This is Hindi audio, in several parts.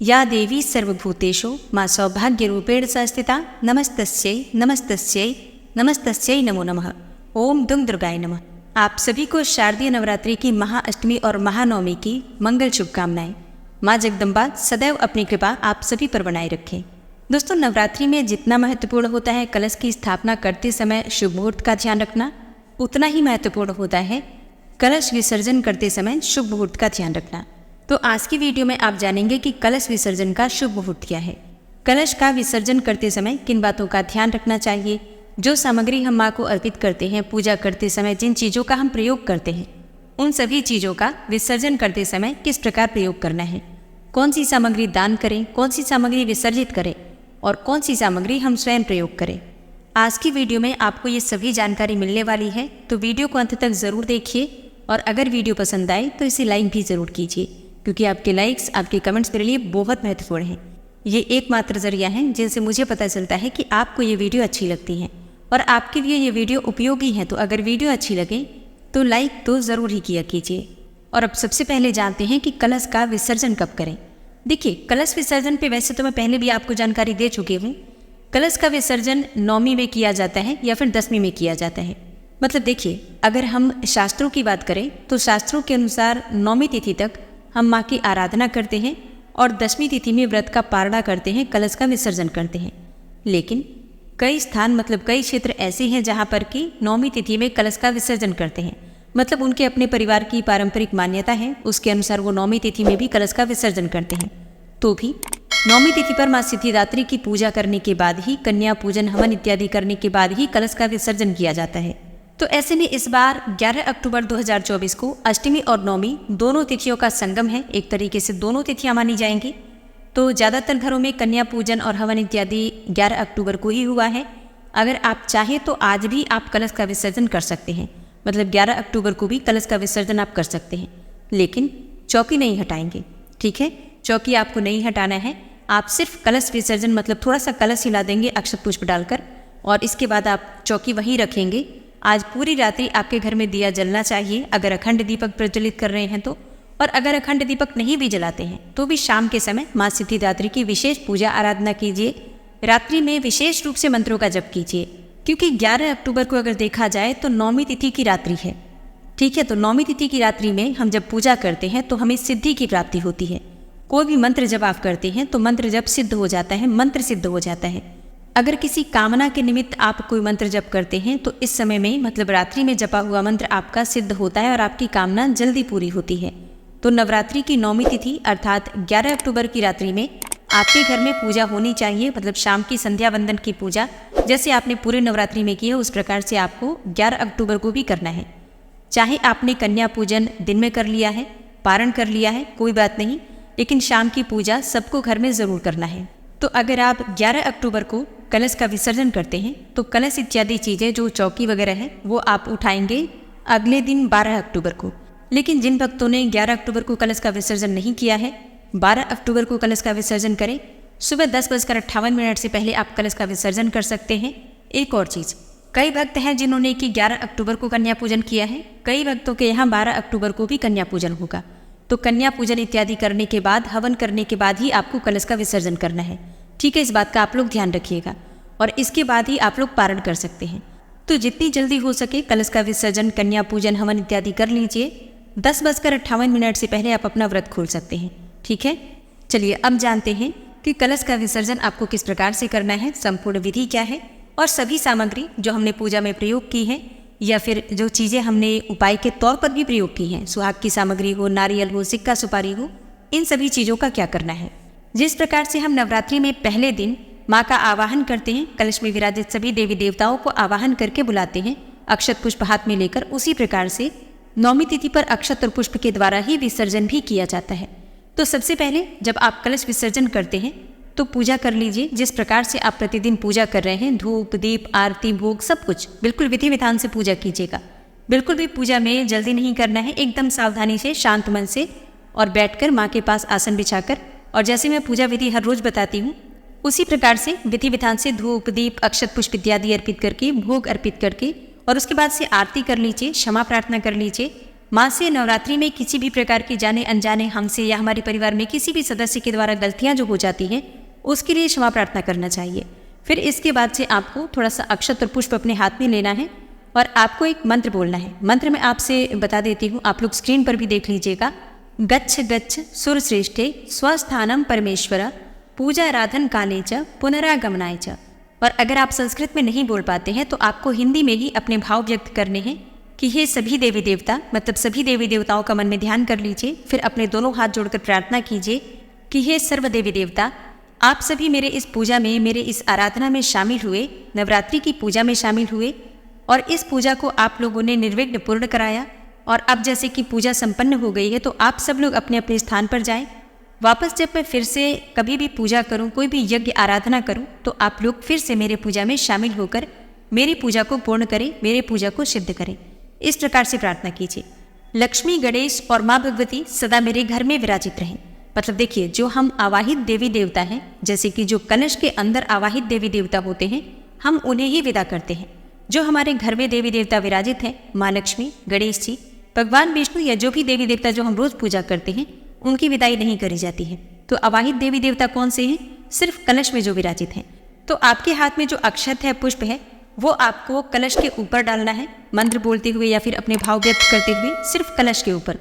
या देवी सर्वभूतेषु माँ सौभाग्यरूपेण संस्थिता नमस्तस्यै नमस्तस्यै नमस्तस्यै नमो नमः। ओम दुम दुर्गाय नमः। आप सभी को शारदीय नवरात्रि की महाअष्टमी और महानवमी की मंगल शुभकामनाएं। माँ जगदम्बा सदैव अपनी कृपा आप सभी पर बनाए रखें। दोस्तों, नवरात्रि में जितना महत्वपूर्ण होता है कलश की स्थापना करते समय शुभ मुहूर्त का ध्यान रखना, उतना ही महत्वपूर्ण होता है कलश विसर्जन करते समय शुभ मुहूर्त का ध्यान रखना। तो आज की वीडियो में आप जानेंगे कि कलश विसर्जन का शुभ मुहूर्त क्या है, कलश का विसर्जन करते समय किन बातों का ध्यान रखना चाहिए, जो सामग्री हम माँ को अर्पित करते हैं, पूजा करते समय जिन चीज़ों का हम प्रयोग करते हैं, उन सभी चीज़ों का विसर्जन करते समय किस प्रकार प्रयोग करना है, कौन सी सामग्री दान करें, कौन सी सामग्री विसर्जित करें और कौन सी सामग्री हम स्वयं प्रयोग करें। आज की वीडियो में आपको ये सभी जानकारी मिलने वाली है, तो वीडियो को अंत तक ज़रूर देखिए और अगर वीडियो पसंद आए तो इसे लाइक भी ज़रूर कीजिए, क्योंकि आपके लाइक्स, आपके कमेंट्स मेरे लिए बहुत महत्वपूर्ण हैं। ये एकमात्र जरिया है जिनसे मुझे पता चलता है कि आपको ये वीडियो अच्छी लगती है और आपके लिए ये वीडियो उपयोगी है। तो अगर वीडियो अच्छी लगे तो लाइक तो ज़रूर ही किया कीजिए। और अब सबसे पहले जानते हैं कि कलश का विसर्जन कब करें। देखिए, कलश विसर्जन पे वैसे तो मैं पहले भी आपको जानकारी दे चुकी हूँ। कलश का विसर्जन नौमी में किया जाता है या फिर 10वीं में किया जाता है। मतलब देखिए, अगर हम शास्त्रों की बात करें तो शास्त्रों के अनुसार नौमी तिथि तक हम माँ की आराधना करते हैं और 10वीं तिथि में व्रत का पारणा करते हैं, कलश का विसर्जन करते हैं। लेकिन कई स्थान मतलब कई क्षेत्र ऐसे हैं जहाँ पर कि नौमी तिथि में कलश का विसर्जन करते हैं। मतलब उनके अपने परिवार की पारंपरिक मान्यता है, उसके अनुसार वो नौमी तिथि में भी कलश का विसर्जन करते हैं। तो भी नौमी तिथि पर माँ सिद्धिदात्री की पूजा करने के बाद ही, कन्या पूजन हवन इत्यादि करने के बाद ही कलश का विसर्जन किया जाता है। तो ऐसे में इस बार 11 अक्टूबर 2024 को अष्टमी और नौमी दोनों तिथियों का संगम है। एक तरीके से दोनों तिथियां मानी जाएंगी। तो ज़्यादातर घरों में कन्या पूजन और हवन इत्यादि 11 अक्टूबर को ही हुआ है। अगर आप चाहें तो आज भी आप कलश का विसर्जन कर सकते हैं। मतलब 11 अक्टूबर को भी कलश का विसर्जन आप कर सकते हैं, लेकिन चौकी नहीं हटाएंगे। ठीक है, चौकी आपको नहीं हटाना है। आप सिर्फ कलश विसर्जन मतलब थोड़ा सा कलश हिला देंगे अक्षत पुष्प डालकर, और इसके बाद आप चौकी वहीं रखेंगे। आज पूरी रात्रि आपके घर में दिया जलना चाहिए, अगर अखंड दीपक प्रज्वलित कर रहे हैं तो। और अगर अखंड दीपक नहीं भी जलाते हैं तो भी शाम के समय माँ सिद्धिदात्री की विशेष पूजा आराधना कीजिए। रात्रि में विशेष रूप से मंत्रों का जप कीजिए, क्योंकि 11 अक्टूबर को अगर देखा जाए तो नौमी तिथि की रात्रि है। ठीक है, तो नौमी तिथि की रात्रि में हम जब पूजा करते हैं तो हमें सिद्धि की प्राप्ति होती है। कोई भी मंत्र जब आप करते हैं तो मंत्र जब सिद्ध हो जाता है, मंत्र सिद्ध हो जाता है। अगर किसी कामना के निमित्त आप कोई मंत्र जप करते हैं तो इस समय में मतलब रात्रि में जपा हुआ मंत्र आपका सिद्ध होता है और आपकी कामना जल्दी पूरी होती है। तो नवरात्रि की नौमी तिथि अर्थात 11 अक्टूबर की रात्रि में आपके घर में पूजा होनी चाहिए। मतलब शाम की संध्या वंदन की पूजा जैसे आपने पूरे नवरात्रि में की है उस प्रकार से आपको 11 अक्टूबर को भी करना है। चाहे आपने कन्या पूजन दिन में कर लिया है, पारण कर लिया है, कोई बात नहीं, लेकिन शाम की पूजा सबको घर में ज़रूर करना है। तो अगर आप 11 अक्टूबर को कलश का विसर्जन करते हैं तो कलश इत्यादि चीज़ें जो चौकी वगैरह है वो आप उठाएंगे अगले दिन 12 अक्टूबर को। लेकिन जिन भक्तों ने 11 अक्टूबर को कलश का विसर्जन नहीं किया है, 12 अक्टूबर को कलश का विसर्जन करें। सुबह 10:58 से पहले आप कलश का विसर्जन कर सकते हैं। एक और चीज़, कई भक्त हैं जिन्होंने कि 11 अक्टूबर को कन्या पूजन किया है, कई भक्तों के यहाँ 12 अक्टूबर को भी कन्या पूजन होगा। तो कन्या पूजन इत्यादि करने के बाद, हवन करने के बाद ही आपको कलश का विसर्जन करना है। ठीक है, इस बात का आप लोग ध्यान रखिएगा और इसके बाद ही आप लोग पारण कर सकते हैं। तो जितनी जल्दी हो सके कलश का विसर्जन, कन्या पूजन, हवन इत्यादि कर लीजिए। 10:58 से पहले आप अपना व्रत खोल सकते हैं। ठीक है, चलिए अब जानते हैं कि कलश का विसर्जन आपको किस प्रकार से करना है, संपूर्ण विधि क्या है और सभी सामग्री जो हमने पूजा में प्रयोग की है या फिर जो चीज़ें हमने उपाय के तौर पर भी प्रयोग की हैं, सुहाग की सामग्री हो, नारियल हो, सिक्का सुपारी हो, इन सभी चीज़ों का क्या करना है। जिस प्रकार से हम नवरात्रि में पहले दिन माँ का आवाहन करते हैं, कलश में विराजित सभी देवी देवताओं को आवाहन करके बुलाते हैं अक्षत पुष्प हाथ में लेकर, उसी प्रकार से नौमी तिथि पर अक्षत और पुष्प के द्वारा ही विसर्जन भी किया जाता है। तो सबसे पहले जब आप कलश विसर्जन करते हैं तो पूजा कर लीजिए। जिस प्रकार से आप प्रतिदिन पूजा कर रहे हैं, धूप दीप आरती भोग सब कुछ बिल्कुल विधि विधान से पूजा कीजिएगा। बिल्कुल भी पूजा में जल्दी नहीं करना है, एकदम सावधानी से, शांत मन से और बैठकर माँ के पास आसन बिछाकर, और जैसे मैं पूजा विधि हर रोज बताती हूँ उसी प्रकार से विधि विधान से धूप दीप अक्षत पुष्प इत्यादि अर्पित करके, भोग अर्पित करके और उसके बाद से आरती कर लीजिए, क्षमा प्रार्थना कर लीजिए। माँ से नवरात्रि में किसी भी प्रकार की जाने अनजाने हमसे या हमारे परिवार में किसी भी सदस्य के द्वारा गलतियाँ जो हो जाती हैं उसके लिए क्षमा प्रार्थना करना चाहिए। फिर इसके बाद से आपको थोड़ा सा अक्षत और पुष्प अपने हाथ में लेना है और आपको एक मंत्र बोलना है। मंत्र मैं आपसे बता देती हूँ, आप लोग स्क्रीन पर भी देख लीजिएगा। गच्छ गच्छ सुरश्रेष्ठे स्वस्थानम परमेश्वर पूजाराधन काले च पुनरागमनाय च। और अगर आप संस्कृत में नहीं बोल पाते हैं तो आपको हिंदी में ही अपने भाव व्यक्त करने हैं कि हे सभी देवी देवता, मतलब सभी देवी देवताओं का मन में ध्यान कर लीजिए। फिर अपने दोनों हाथ जोड़कर प्रार्थना कीजिए कि हे सर्व देवी देवता, आप सभी मेरे इस पूजा में, मेरे इस आराधना में शामिल हुए, नवरात्रि की पूजा में शामिल हुए और इस पूजा को आप लोगों ने निर्विघ्न पूर्ण कराया। और अब जैसे कि पूजा संपन्न हो गई है तो आप सब लोग अपने अपने स्थान पर जाएं। वापस जब मैं फिर से कभी भी पूजा करूं, कोई भी यज्ञ आराधना करूं, तो आप लोग फिर से मेरे पूजा में शामिल होकर मेरी पूजा को पूर्ण करें, मेरे पूजा को सिद्ध करें। इस प्रकार से प्रार्थना कीजिए। लक्ष्मी, गणेश और माँ भगवती सदा मेरे घर में विराजित रहें। मतलब देखिए, जो हम आवाहित देवी देवता हैं, जैसे कि जो कलश के अंदर आवाहित देवी देवता होते हैं, हम उन्हें ही विदा करते हैं। जो हमारे घर में देवी देवता विराजित हैं, माँ लक्ष्मी, गणेश जी, भगवान विष्णु या जो भी देवी देवता जो हम रोज पूजा करते हैं, उनकी विदाई नहीं करी जाती है। तो अवाहित देवी देवता कौन से हैं? सिर्फ कलश में जो विराजित हैं। तो आपके हाथ में जो अक्षत है, पुष्प है, वो आपको कलश के ऊपर डालना है, मंत्र बोलते हुए या फिर अपने भाव व्यक्त करते हुए सिर्फ कलश के ऊपर।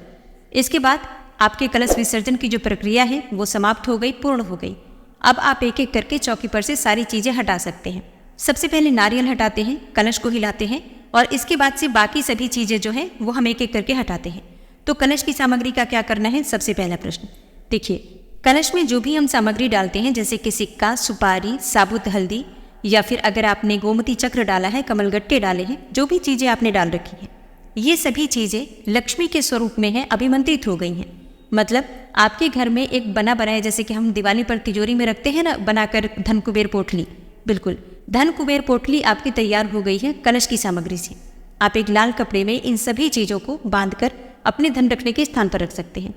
इसके बाद आपके कलश विसर्जन की जो प्रक्रिया है वो समाप्त हो गई, पूर्ण हो गई। अब आप एक एक करके चौकी पर से सारी चीज़ें हटा सकते हैं। सबसे पहले नारियल हटाते हैं, कलश को हिलाते हैं और इसके बाद से बाकी सभी चीज़ें जो हैं वो हम एक एक करके हटाते हैं। तो कलश की सामग्री का क्या करना है? सबसे पहला प्रश्न देखिए, कलश में जो भी हम सामग्री डालते हैं, जैसे कि सिक्का, सुपारी, साबुत हल्दी या फिर अगर आपने गोमती चक्र डाला है, कमलगट्टे डाले हैं, जो भी चीज़ें आपने डाल रखी हैं, ये सभी चीज़ें लक्ष्मी के स्वरूप में हैं, अभिमंत्रित हो गई हैं। मतलब आपके घर में एक बना बनाया, जैसे कि हम दिवाली पर तिजोरी में रखते हैं ना बनाकर धन कुबेर पोटली, बिल्कुल धन कुबेर पोटली आपकी तैयार हो गई है कलश की सामग्री से। आप एक लाल कपड़े में इन सभी चीज़ों को बांधकर अपने धन रखने के स्थान पर रख सकते हैं।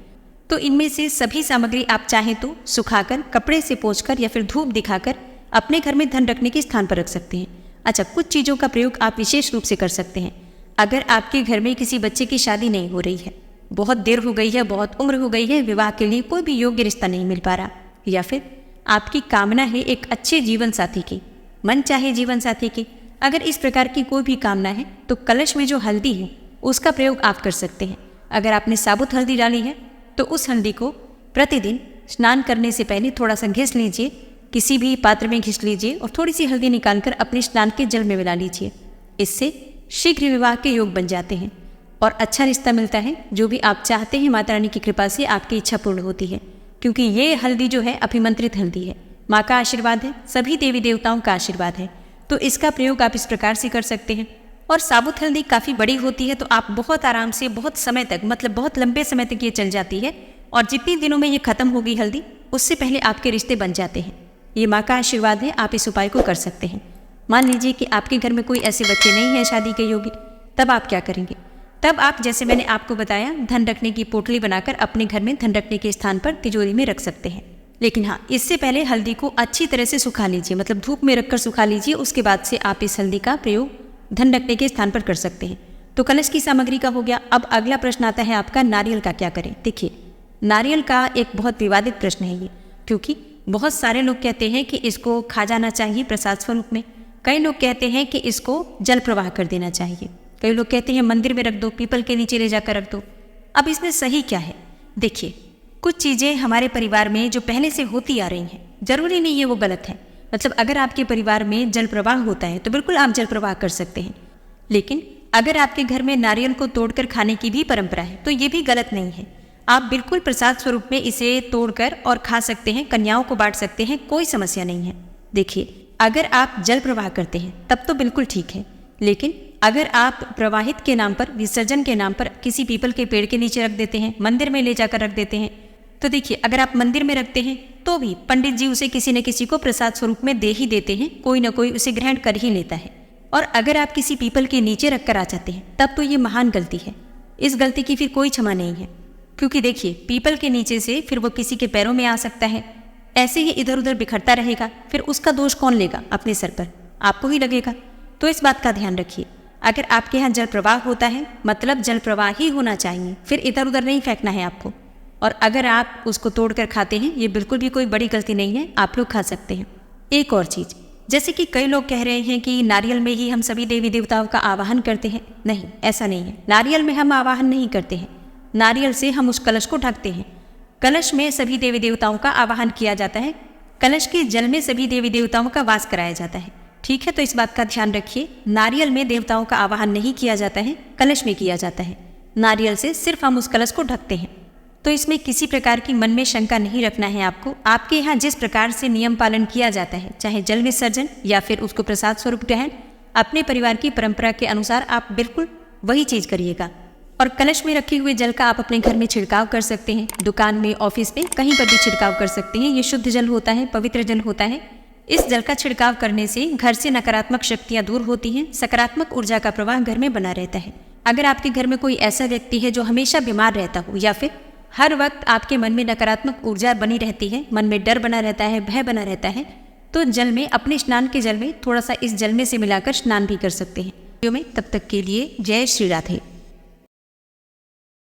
तो इनमें से सभी सामग्री आप चाहें तो सुखाकर, कपड़े से पोंछकर या फिर धूप दिखाकर अपने घर में धन रखने के स्थान पर रख सकते हैं। अच्छा, कुछ चीज़ों का प्रयोग आप विशेष रूप से कर सकते हैं। अगर आपके घर में किसी बच्चे की शादी नहीं हो रही है, बहुत देर हो गई है, बहुत उम्र हो गई है, विवाह के लिए कोई भी योग्य रिश्ता नहीं मिल पा रहा, या फिर आपकी कामना है एक अच्छे जीवन साथी की, मन चाहे जीवन साथी की, अगर इस प्रकार की कोई भी कामना है तो कलश में जो हल्दी है उसका प्रयोग आप कर सकते हैं। अगर आपने साबुत हल्दी डाली है तो उस हल्दी को प्रतिदिन स्नान करने से पहले थोड़ा सा घिस लीजिए, किसी भी पात्र में घिस लीजिए और थोड़ी सी हल्दी निकालकर अपने स्नान के जल में मिला लीजिए। इससे शीघ्र विवाह के योग बन जाते हैं और अच्छा रिश्ता मिलता है। जो भी आप चाहते हैं, माता रानी की कृपा से आपकी इच्छा पूर्ण होती है, क्योंकि ये हल्दी जो है अभिमंत्रित हल्दी है, माँ का आशीर्वाद है, सभी देवी देवताओं का आशीर्वाद है। तो इसका प्रयोग आप इस प्रकार से कर सकते हैं। और साबुत हल्दी काफ़ी बड़ी होती है तो आप बहुत आराम से बहुत समय तक, मतलब बहुत लंबे समय तक ये चल जाती है और जितने दिनों में ये खत्म होगी हल्दी, उससे पहले आपके रिश्ते बन जाते हैं। ये माँ का आशीर्वाद है, आप इस उपाय को कर सकते हैं। मान लीजिए कि आपके घर में कोई ऐसे बच्चे नहीं हैं शादी के योग्य, तब आप क्या करेंगे? तब आप, जैसे मैंने आपको बताया, धन रखने की पोटली बनाकर अपने घर में धन रखने के स्थान पर तिजोरी में रख सकते हैं। लेकिन हाँ, इससे पहले हल्दी को अच्छी तरह से सुखा लीजिए, मतलब धूप में रखकर सुखा लीजिए। उसके बाद से आप इस हल्दी का प्रयोग धन रखने के स्थान पर कर सकते हैं। तो कलश की सामग्री का हो गया। अब अगला प्रश्न आता है आपका, नारियल का क्या करें? देखिए, नारियल का एक बहुत विवादित प्रश्न है ये, क्योंकि बहुत सारे लोग कहते हैं कि इसको खा जाना चाहिए प्रसाद स्वरूप में, कई लोग कहते हैं कि इसको जल प्रवाह कर देना चाहिए, कई लोग कहते हैं मंदिर में रख दो, पीपल के नीचे ले जाकर रख दो। अब इसमें सही क्या है? देखिए, कुछ चीज़ें हमारे परिवार में जो पहले से होती आ रही हैं, जरूरी नहीं है वो गलत है। मतलब अगर आपके परिवार में जल प्रवाह होता है तो बिल्कुल आप जल प्रवाह कर सकते हैं, लेकिन अगर आपके घर में नारियल को तोड़कर खाने की भी परंपरा है तो ये भी गलत नहीं है। आप बिल्कुल प्रसाद स्वरूप में इसे तोड़कर और खा सकते हैं, कन्याओं को बांट सकते हैं, कोई समस्या नहीं है। देखिए, अगर आप जल प्रवाह करते हैं तब तो बिल्कुल ठीक है, लेकिन अगर आप प्रवाहित के नाम पर, विसर्जन के नाम पर किसी पीपल के पेड़ के नीचे रख देते हैं, मंदिर में ले जाकर रख देते हैं, तो देखिए, अगर आप मंदिर में रखते हैं तो भी पंडित जी उसे किसी न किसी को प्रसाद स्वरूप में दे ही देते हैं, कोई ना कोई उसे ग्रहण कर ही लेता है। और अगर आप किसी पीपल के नीचे रखकर आ जाते हैं तब तो ये महान गलती है। इस गलती की फिर कोई क्षमा नहीं है, क्योंकि देखिए, पीपल के नीचे से फिर वो किसी के पैरों में आ सकता है, ऐसे ही इधर उधर बिखरता रहेगा, फिर उसका दोष कौन लेगा? अपने सर पर आपको ही लगेगा। तो इस बात का ध्यान रखिए। अगर आपके यहाँ जल प्रवाह होता है मतलब जल प्रवाह ही होना चाहिए, फिर इधर उधर नहीं फेंकना है आपको। और अगर आप उसको तोड़कर खाते हैं, ये बिल्कुल भी कोई बड़ी गलती नहीं है, आप लोग खा सकते हैं। एक और चीज़, जैसे कि कई लोग कह रहे हैं कि नारियल में ही हम सभी देवी देवताओं का आवाहन करते हैं। नहीं, ऐसा नहीं है। नारियल में हम आवाहन नहीं करते हैं, नारियल से हम उस कलश को ढकते हैं। कलश में सभी देवी देवताओं का आवाहन किया जाता है, कलश के जल में सभी देवी देवताओं का वास कराया जाता है। ठीक है, तो इस बात का ध्यान रखिए, नारियल में देवताओं का आवाहन नहीं किया जाता है, कलश में किया जाता है। नारियल से सिर्फ हम उस कलश को ढकते हैं। तो इसमें किसी प्रकार की मन में शंका नहीं रखना है आपको। आपके यहाँ जिस प्रकार से नियम पालन किया जाता है, चाहे जल विसर्जन या फिर उसको प्रसाद स्वरूप ग्रहण, अपने परिवार की परंपरा के अनुसार आप बिल्कुल वही चीज़ करिएगा। और कलश में रखे हुए जल का आप अपने घर में छिड़काव कर सकते हैं, दुकान में, ऑफिस में, कहीं पर भी छिड़काव कर सकते हैं। ये शुद्ध जल होता है, पवित्र जल होता है। इस जल का छिड़काव करने से घर से नकारात्मक शक्तियाँ दूर होती हैं, सकारात्मक ऊर्जा का प्रवाह घर में बना रहता है। अगर आपके घर में कोई ऐसा व्यक्ति है जो हमेशा बीमार रहता हो या फिर हर वक्त आपके मन में नकारात्मक ऊर्जा बनी रहती है, मन में डर बना रहता है, भय बना रहता है, तो जल में, अपने स्नान के जल में थोड़ा सा इस जल में से मिलाकर स्नान भी कर सकते हैं। तब तक के लिए जय श्री राधे।